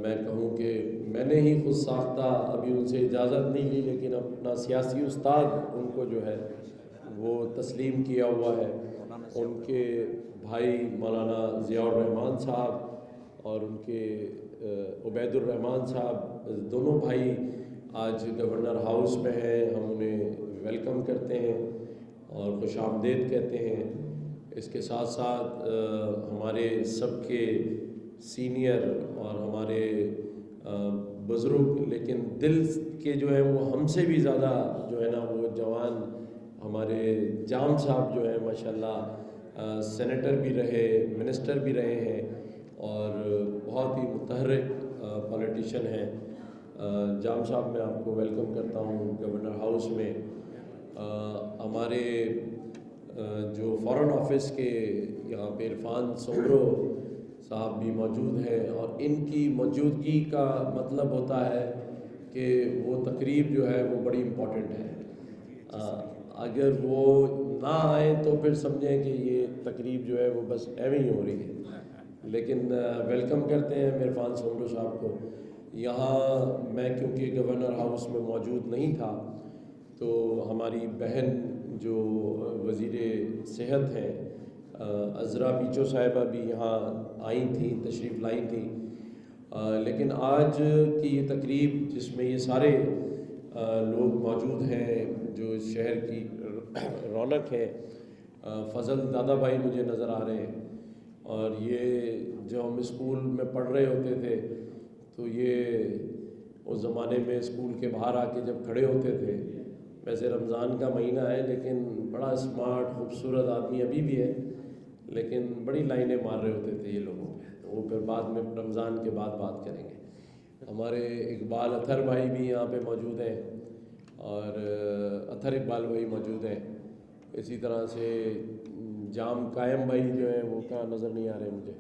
میں کہوں کہ میں نے ہی خود ساختہ ابھی ان سے اجازت نہیں لی، لیکن اپنا سیاسی استاد ان کو جو ہے وہ تسلیم کیا ہوا ہے. ان کے بھائی مولانا ضیاء الرحمان صاحب اور ان کے عبید الرحمان صاحب، دونوں بھائی آج گورنر ہاؤس میں ہیں. ہم انہیں ویلکم کرتے ہیں اور خوش آمدید کہتے ہیں. اس کے ساتھ ساتھ ہمارے سب کے سینئر اور ہمارے بزرگ لیکن دل کے جو ہیں وہ ہم سے بھی زیادہ جو ہے نا وہ جوان ہمارے جام صاحب جو ہیں ماشاءاللہ سینیٹر بھی رہے، منسٹر بھی رہے ہیں اور بہت ہی متحرک پولیٹیشین ہیں. جام صاحب میں آپ کو ویلکم کرتا ہوں گورنر ہاؤس میں. ہمارے جو فارن آفس کے یہاں پہ عرفان سومرو صاحب بھی موجود ہیں، اور ان کی موجودگی کا مطلب ہوتا ہے کہ وہ تقریب جو ہے وہ بڑی امپورٹنٹ ہے. اگر وہ نہ آئیں تو پھر سمجھیں کہ یہ تقریب جو ہے وہ بس ایویں ہی ہو رہی ہے. لیکن ویلکم کرتے ہیں عرفان سومرو صاحب کو یہاں. میں کیونکہ گورنر ہاؤس میں موجود نہیں تھا تو ہماری بہن جو وزیر صحت ہیں عذرا پیچو صاحبہ بھی یہاں آئی تھیں، تشریف لائی تھیں. لیکن آج کی یہ تقریب جس میں یہ سارے لوگ موجود ہیں جو اس شہر کی رونق ہے. فضل دادا بھائی مجھے نظر آ رہے ہیں، اور یہ جو ہم اسکول میں پڑھ رہے ہوتے تھے تو یہ اس زمانے میں اسکول کے باہر آ کے جب کھڑے ہوتے تھے. ویسے رمضان کا مہینہ ہے لیکن بڑا اسمارٹ خوبصورت آدمی ابھی بھی ہے، لیکن بڑی لائنیں مار رہے ہوتے تھے یہ لوگوں پہ. وہ پھر بعد میں رمضان کے بعد بات کریں گے. ہمارے اقبال اطہر بھائی بھی یہاں پہ موجود ہیں اور اطہر اقبال بھائی موجود ہیں. اسی طرح سے جام قائم بھائی جو ہیں وہ کہاں نظر نہیں آ رہے مجھے.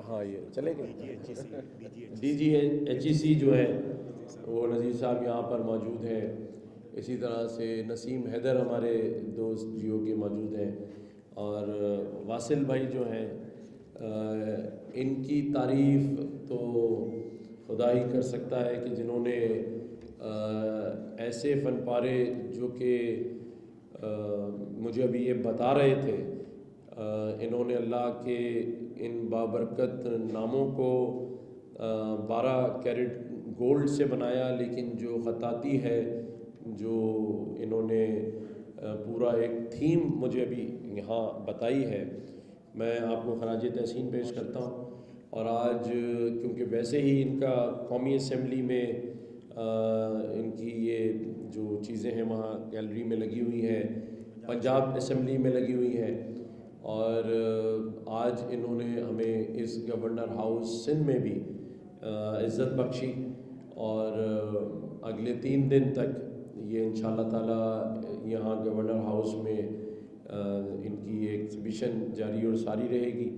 ہاں یہ چلے گئے. ڈی جی ایچ ای سی جو ہے وہ نذیر صاحب یہاں پر موجود ہیں. اسی طرح سے نسیم حیدر ہمارے دوست جیو کے موجود ہیں، اور واصل بھائی جو ہیں ان کی تعریف تو خدا ہی کر سکتا ہے کہ جنہوں نے ایسے فن پارے جو کہ مجھے ابھی یہ بتا رہے تھے، انہوں نے اللہ کے ان بابرکت ناموں کو 12 کیرٹ گولڈ سے بنایا. لیکن جو خطاطی ہے جو انہوں نے پورا ایک تھیم مجھے ابھی یہاں بتائی ہے، میں آپ کو خراج تحسین پیش کرتا ہوں. اور آج کیونکہ ویسے ہی ان کا قومی اسمبلی میں ان کی یہ جو چیزیں ہیں وہاں گیلری میں لگی ہوئی ہیں، پنجاب اسمبلی میں لگی ہوئی ہیں، اور آج انہوں نے ہمیں اس گورنر ہاؤس سندھ میں بھی عزت بخشی. اور اگلے 3 دن تک یہ انشاءاللہ تعالی یہاں گورنر ہاؤس میں ان کی ایگزیبیشن جاری اور ساری رہے گی.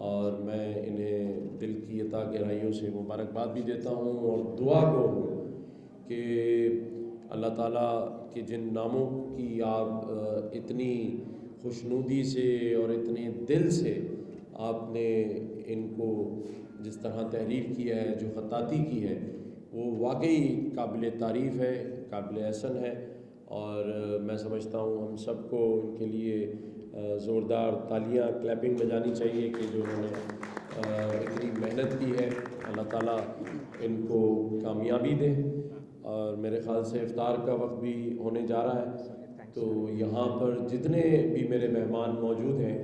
اور میں انہیں دل کی عطا گہرائیوں سے مبارکباد بھی دیتا ہوں اور دعا گو ہوں کہ اللہ تعالیٰ کے جن ناموں کی آپ اتنی خوشنودی سے اور اتنے دل سے آپ نے ان کو جس طرح تحریر کیا ہے، جو خطاطی کی ہے، وہ واقعی قابل تعریف ہے، قابل احسن ہے. اور میں سمجھتا ہوں ہم سب کو ان کے لیے زوردار تالیاں کلیپنگ بجانی چاہیے کہ جو انہوں نے اتنی محنت کی ہے. اللہ تعالیٰ ان کو کامیابی دے. اور میرے خیال سے افطار کا وقت بھی ہونے جا رہا ہے، تو یہاں پر جتنے بھی میرے مہمان موجود ہیں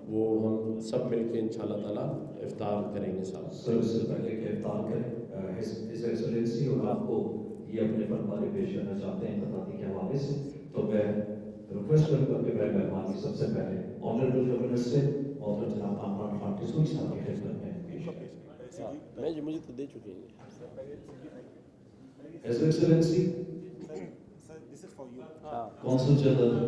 وہ ہم سب مل کے انشاءاللہ تعالیٰ افطار کریں گے. صاحب سر اس سے پہلے کہ افطار کریں، ہز ایکسلنسی اور آپ کو یہ اپنے فن پارے پیش کرنا چاہتے ہیں خطاطی کے حوالے سے، تو میں ریکویسٹ کروں گا کہ میرے مہمان کی سب سے پہلے آنریبل گورنر سے اور جناب عمران خان ٹسوئی صاحب کی خدمت میں پیش کریں. مجھے تو دے چکے ہیں. His excellency Consul General